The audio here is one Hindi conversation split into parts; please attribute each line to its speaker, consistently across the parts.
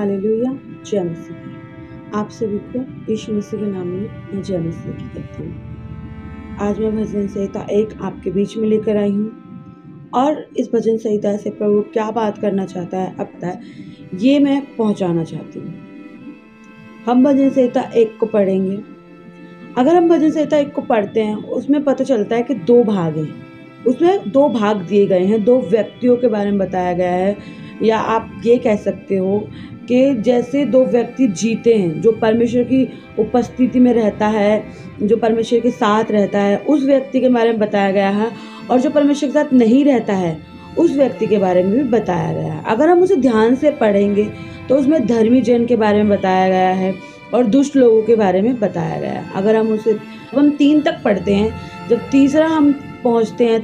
Speaker 1: हालेलुया। जय मसीह की आप सभी को यीशु मसीह के नाम में मैं जय मसीह की कहती हूँ। आज मैं भजन संहिता 1 आपके बीच में लेकर आई हूँ और इस भजन संहिता से प्रभु क्या बात करना चाहता है अब तक ये मैं पहुँचाना चाहती हूँ। हम भजन संहिता 1 को पढ़ेंगे। अगर हम भजन संहिता 1 को पढ़ते हैं उसमें पता चलता है कि 2 भाग हैं। उसमें 2 भाग दिए गए हैं, 2 व्यक्तियों के बारे में बताया गया है, या आप ये कह सकते हो कि जैसे 2 व्यक्ति जीते हैं, जो परमेश्वर की उपस्थिति में रहता है, जो परमेश्वर के साथ रहता है, उस व्यक्ति के बारे में बताया गया है, और जो परमेश्वर के साथ नहीं रहता है उस व्यक्ति के बारे में भी बताया गया है। अगर हम उसे ध्यान से पढ़ेंगे तो उसमें धर्मी जन के बारे में बताया गया है और दुष्ट लोगों के बारे में बताया गया है। अगर हम 3 तक पढ़ते हैं, जब तीसरा हम पहुँचते हैं,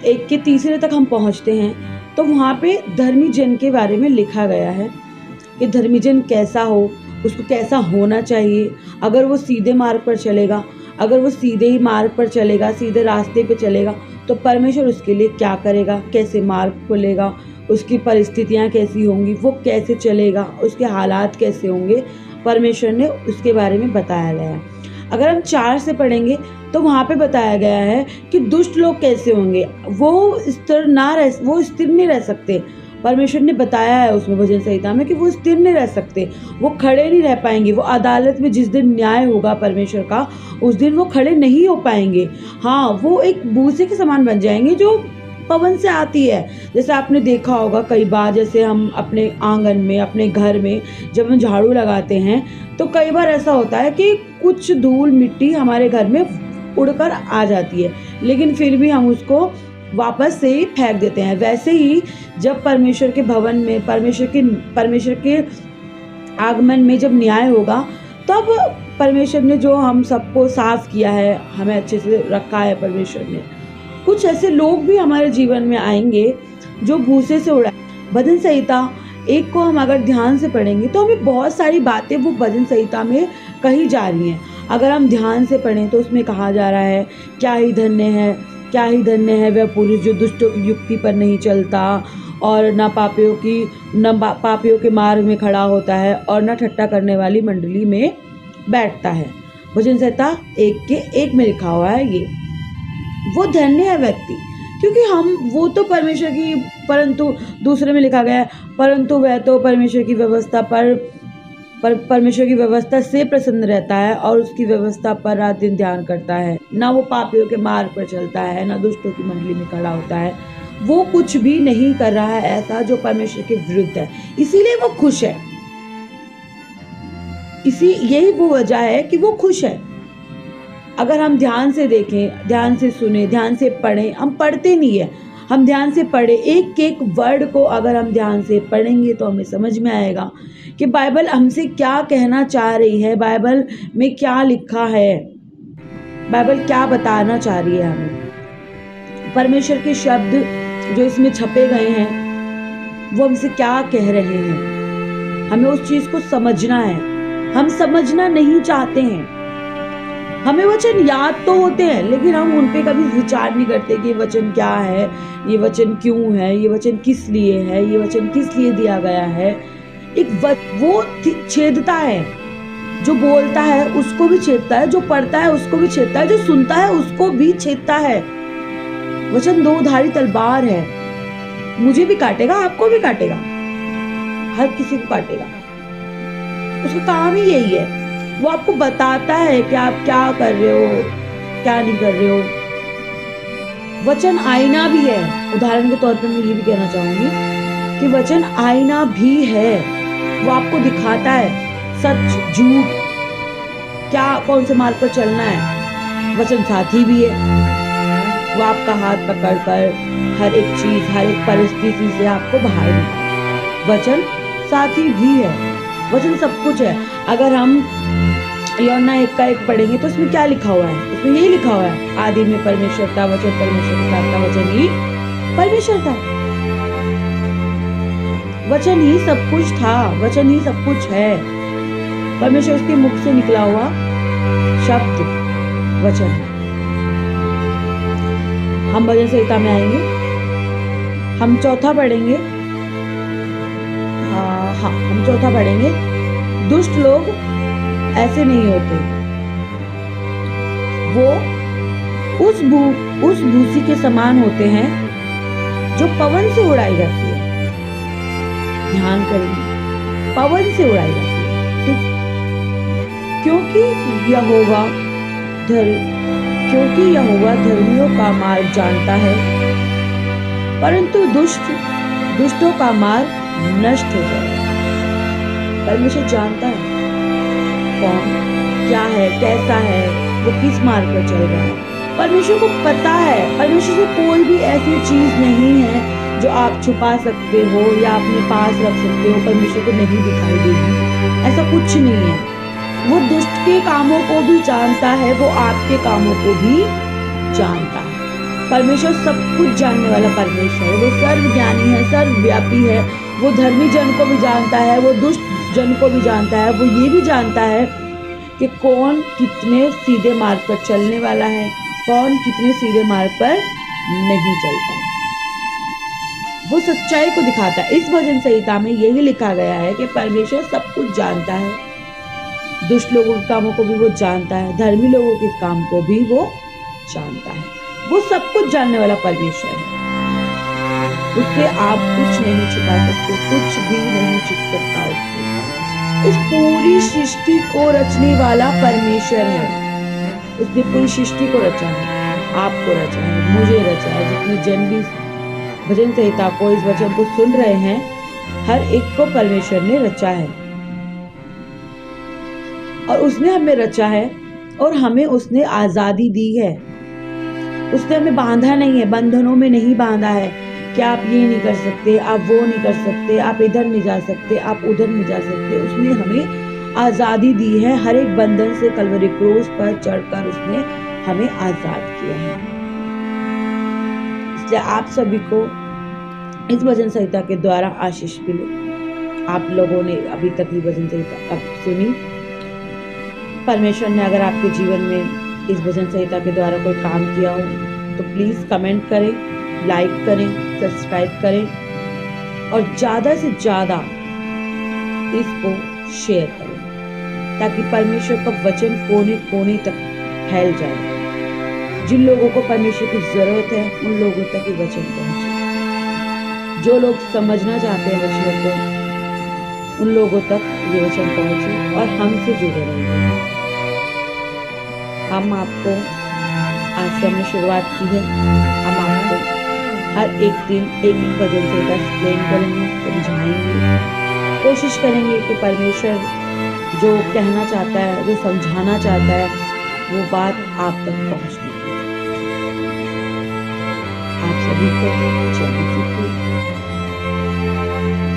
Speaker 1: एक के तीसरे तक हम पहुँचते हैं, तो वहाँ पे धर्मी जन के बारे में लिखा गया है कि धर्मी जन कैसा हो, उसको कैसा होना चाहिए। अगर वो सीधे मार्ग पर चलेगा, अगर वो सीधे ही मार्ग पर चलेगा, सीधे रास्ते पे चलेगा, तो परमेश्वर उसके लिए क्या करेगा, कैसे मार्ग खोलेगा, उसकी परिस्थितियाँ कैसी होंगी, वो कैसे चलेगा, उसके हालात कैसे होंगे, परमेश्वर ने उसके बारे में बताया गया है। अगर हम 4 से पढ़ेंगे तो वहाँ पे बताया गया है कि दुष्ट लोग कैसे होंगे, वो स्थिर नहीं रह सकते। परमेश्वर ने बताया है उसमें भजन संहिता में कि वो स्थिर नहीं रह सकते, वो खड़े नहीं रह पाएंगे। वो अदालत में जिस दिन न्याय होगा परमेश्वर का, उस दिन वो खड़े नहीं हो पाएंगे। हाँ, वो एक बूसे के समान बन जाएंगे जो पवन से आती है। जैसे आपने देखा होगा कई बार, जैसे हम अपने आंगन में, अपने घर में जब हम झाड़ू लगाते हैं तो कई बार ऐसा होता है कि कुछ धूल मिट्टी हमारे घर में उड़कर आ जाती है, लेकिन फिर भी हम उसको वापस से ही फेंक देते हैं। वैसे ही जब परमेश्वर के भवन में, परमेश्वर के आगमन में जब न्याय होगा, तब परमेश्वर ने जो हम सबको साफ किया है, हमें अच्छे से रखा है परमेश्वर ने, कुछ ऐसे लोग भी हमारे जीवन में आएंगे जो भूसे से उड़ा। भजन संहिता 1 को हम अगर ध्यान से पढ़ेंगे तो हमें बहुत सारी बातें वो भजन संहिता में कही जा रही हैं। अगर हम ध्यान से पढ़ें तो उसमें कहा जा रहा है, क्या ही धन्य है वह पुरुष जो दुष्टों की युक्ति पर नहीं चलता, और न पापियों के मार्ग में खड़ा होता है, और न ठट्ठा करने वाली मंडली में बैठता है। भजन संहिता 1 के 1 में लिखा हुआ है ये। वो धन्य है व्यक्ति, क्योंकि वो तो परमेश्वर की, परंतु दूसरे में लिखा गया है, परंतु वह तो परमेश्वर की व्यवस्था से प्रसन्न रहता है और उसकी व्यवस्था पर रात दिन ध्यान करता है। ना वो पापियों के मार्ग पर चलता है, ना दुष्टों की मंडली में खड़ा होता है। वो कुछ भी नहीं कर रहा है ऐसा जो परमेश्वर के विरुद्ध है, इसीलिए वो खुश है। यही वो वजह है कि वो खुश है। अगर हम ध्यान से देखें, ध्यान से सुने, ध्यान से पढ़ें, हम पढ़ते नहीं है, हम ध्यान से पढ़े, एक वर्ड को अगर हम ध्यान से पढ़ेंगे तो हमें समझ में आएगा कि बाइबल हमसे क्या कहना चाह रही है, बाइबल में क्या लिखा है, बाइबल क्या बताना चाह रही है हमें। परमेश्वर के शब्द जो इसमें छपे गए हैं वो हमसे क्या कह रहे हैं, हमें उस चीज को समझना है। हम समझना नहीं चाहते हैं, हमें वचन याद तो होते हैं लेकिन हम उन पे कभी विचार नहीं करते कि ये वचन क्या है, ये वचन क्यों है, ये वचन किस लिए है, ये वचन किस लिए दिया गया है। वो छेदता है, जो बोलता है उसको भी छेदता है, जो पढ़ता है उसको भी छेदता है, जो सुनता है उसको भी छेदता है। वचन 2 धारी तलवार है, मुझे भी काटेगा, आपको भी काटेगा, हर किसी को काटेगा। उसका काम ही यही है, वो आपको बताता है कि आप क्या कर रहे हो, क्या नहीं कर रहे हो। वचन आईना भी है। उदाहरण के तौर पर मैं ये भी कहना चाहूंगी कि वचन आईना भी है, वो आपको दिखाता है सच झूठ, क्या कौन से मार्ग पर चलना है। वचन साथी भी है, वो आपका हाथ पकड़कर हर एक चीज, हर एक परिस्थिति से आपको बाहर निकाले। वचन साथी भी है, वचन सब कुछ है। अगर हम यूहन्ना 1 का 1 पढ़ेंगे तो उसमें क्या लिखा हुआ है, उसमें यही लिखा हुआ है, आदि में परमेश्वर था, वचन परमेश्वर के साथ था, वचन ही परमेश्वर था। वचन ही सब कुछ था, वचन ही सब कुछ है। परमेश्वर उसके मुख से निकला हुआ शब्द वचन है। हम भजन संहिता में आएंगे, हम 4 पढ़ेंगे। हाँ, हम चौथा पढ़ेंगे। दुष्ट लोग ऐसे नहीं होते, वो उस भूसी के समान होते हैं जो पवन से उड़ाई जाती है। ध्यान करेंगे, पवन से उड़ाई जाती है, ठीक? क्योंकि यहोवा धर्मियों का मार्ग जानता है, परंतु दुष्टों का मार्ग नष्ट हो जाएगा। परमेश्वर जानता है कौन क्या है, कैसा है, वो किस मार्ग पर चल रहा है। परमेश्वर को पता है। परमेश्वर से कोई भी ऐसी चीज नहीं है जो आप छुपा सकते हो या अपने पास रख सकते हो, परमेश्वर को नहीं दिखाई देगी। ऐसा कुछ नहीं है। वो दुष्ट के कामों को भी जानता है, वो आपके कामों को भी जानता है। परमेश्वर सब कुछ जानने वाला परमेश्वर है। वो सर्वज्ञानी है, सर्वव्यापी है। वो धर्मी जन को भी जानता है, वो दुष्ट जन को भी जानता है। वो ये भी जानता है कि कौन कितने सीधे मार्ग पर चलने वाला है, कौन कितने सीधे मार्ग पर नहीं चलता है। वो सच्चाई को दिखाता है। इस भजन संहिता में यही लिखा गया है कि परमेश्वर सब कुछ जानता है। दुष्ट लोगों के कामों को भी वो जानता है, धर्मी लोगों के काम को भी वो जानता है। वो सब कुछ जानने वाला परमेश्वर है। उससे आप कुछ नहीं छुपा सकते, कुछ भी नहीं छुप सकता उससे। इस पूरी सृष्टि को रचने वाला परमेश्वर है। उसने पूरी सृष्टि को रचा है, आपको रचा है, मुझे रचा है। जितने जन भी भजन संहिता को, इस वचन को सुन रहे हैं, हर एक को परमेश्वर ने रचा है और उसने हमें रचा है और हमें उसने आजादी दी है। उसने हमें बांधा नहीं है, बंधनों में नहीं बांधा है कि आप ये नहीं कर सकते, आप वो नहीं कर सकते, आप इधर नहीं जा सकते, आप उधर नहीं जा सकते। उसने हमें आजादी दी है। हर एक बंधन से कलवरी क्रूस पर चढ़कर उसने हमें आजाद किया है। इसलिए आप सभी को इस भजन संहिता के द्वारा आशीष मिले। आप लोगों ने अभी तक ये भजन संहिता अब सुनी। परमेश्वर ने अगर आपके जीवन में इस भजन संहिता के द्वारा कोई काम किया हो तो प्लीज कमेंट करें, लाइक करें, सब्सक्राइब करें और ज्यादा से ज्यादा इसको शेयर करें ताकि परमेश्वर का वचन कोने कोने तक फैल जाए। जिन लोगों को परमेश्वर की जरूरत है उन लोगों तक ये वचन पहुंचे। जो लोग समझना चाहते हैं वचनों को, उन लोगों तक ये वचन पहुंचे और हमसे जुड़े रहेंगे। हम आपको आज से हमने शुरुआत की है। हम आपको हर एक दिन एक भजन संहिता एक्सप्लेन करेंगे, समझाएंगे, कोशिश करेंगे कि परमेश्वर जो कहना चाहता है, जो समझाना चाहता है, वो बात आप तक पहुंचनी चाहिए। आप सभी को जय मसीह की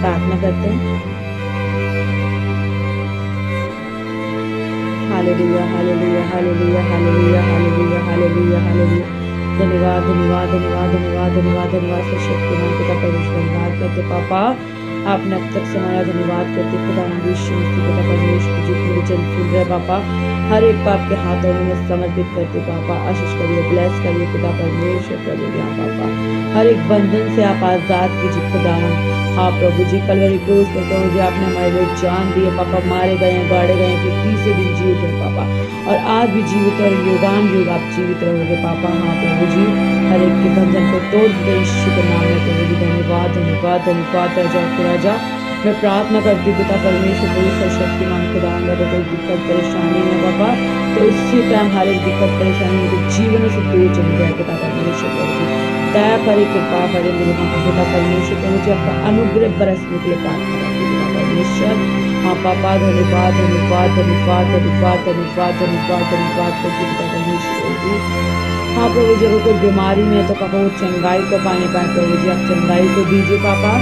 Speaker 1: प्रार्थना करते हैं। Hallelujah, hallelujah, hallelujah, hallelujah, hallelujah, hallelujah, hallelujah. धन्यवाद, धन्यवाद, धन्यवाद, धन्यवाद, धन्यवाद, धन्यवाद। शक्तिमान पिता परमेश्वर धन्यवाद करते पापा, आपने अब तक समाया। धन्यवाद करते खुदा यीशु मसीह पिता परमेश्वर जी की वचन सुन रहे पापा, हर एक बाप के हाथों में समर्पित करते पापा। आशीष करिए, ब्लेस करिए खुदा परमेश्वर प्रभु यहाँ पापा। हर एक बंधन से आप आजाद कीजिए खुदा। हाँ प्रभु जी, कलवरी क्रूस पर प्रभु जी आपने हमारे लिए जान दिए पापा। मारे गए हैं, गाड़े गए हैं, फिर तीसरे दिन जीवित हैं पापा, और आज भी जीवित और युगान युग आप जीवित रहोगे पापा। हाँ प्रभु जी, हर एक के बंधन को तोड़ दीजिए यीशु के नाम में प्रभु जी। धन्यवाद, धन्यवाद, धन्यवाद राजा के राजा। मैं प्रार्थना करती पिता परमेश्वर कोई सर्वशक्तिमान खुदा, अगर कोई दिक्कत परेशानी है पापा तो इसी टाइम हर एक दिक्कत परेशानी के जीवन से दूर चली जाए पिता परमेश्वर प्रभु जी। दया करे, कृपा करे मेरे पिता परमेश्वर प्रभु जी। आपका अनुग्रह बरसने के लिए प्रार्थना करती पिता परमेश्वर। हाँ पापा, धन्यवाद, धन्यवाद, धन्यवाद, धन्यवाद, धन्यवाद, धन्यवाद, धन्यवाद करती पिता परमेश्वर प्रभु जी। हाँ प्रभु जी, अगर कोई बीमारी में है तो पापा वो चंगाई को पाने पाए प्रभु जी। आप चंगाई को दीजिए पापा।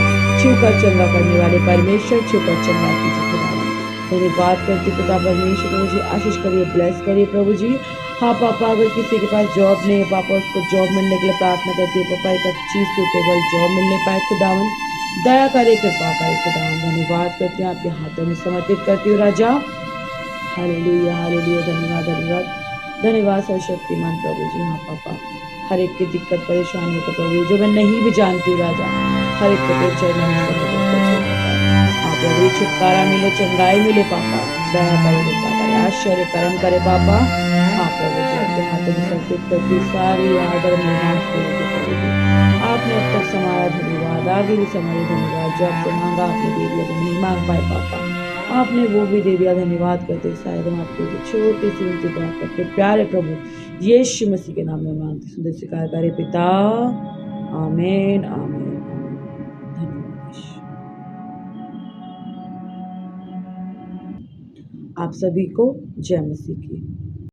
Speaker 1: छूकर चंगा करने वाले परमेश्वर, छूकर चंगा कीजिए खुदा। धन्यवाद करती पिता परमेश्वर प्रभु जी। आशीष करिए, ब्लेस करिए प्रभु जी। हाँ पापा, अगर किसी के पास जॉब नहीं है पापा, उसको जॉब मिलने के लिए प्रार्थना करती है पापा। एक अच्छी सूटेबल जॉब मिलने पाए खुदावन, दया करे, कृपा करे खुदावन। धन्यवाद करती हूँ, आपके हाथों में समर्पित करती हूँ राजा। हालेलुया, हालेलुया, धन्यवाद, धन्यवाद, धन्यवाद सर्वशक्तिमान प्रभु जी। हाँ पापा, हर एक की दिक्कत परेशानियों को प्रभु जो मैं नहीं भी जानती हूँ राजा, हर एक को चरणों में समर्पित करती हूँ पापा। हाँ प्रभु, छुटकारा मिले, चंगाई मिले पापा, दया करे पापा, आश्चर्य कर्म करे पापा। हाँ प्रभु जी, आपके हाथों में समर्पित करती सारी आदर महिमा आपको करेगी। आपने अब तक समाया, धन्यवाद, आगे भी समाये, धन्यवाद। जो आपसे मांगा आपने दे दिया, तो नहीं मांग पाए पापा, आपने वो भी दे दिया, धन्यवाद करते। शायद हम आपको छोटी सी उनकी बात करके प्यारे प्रभु यीशु मसीह के नाम में मांगते, सुंदर सिकार करे पिता, आमीन आमीन आमीन। धन्यवाद यीशु। आप सभी को जय मसीह की।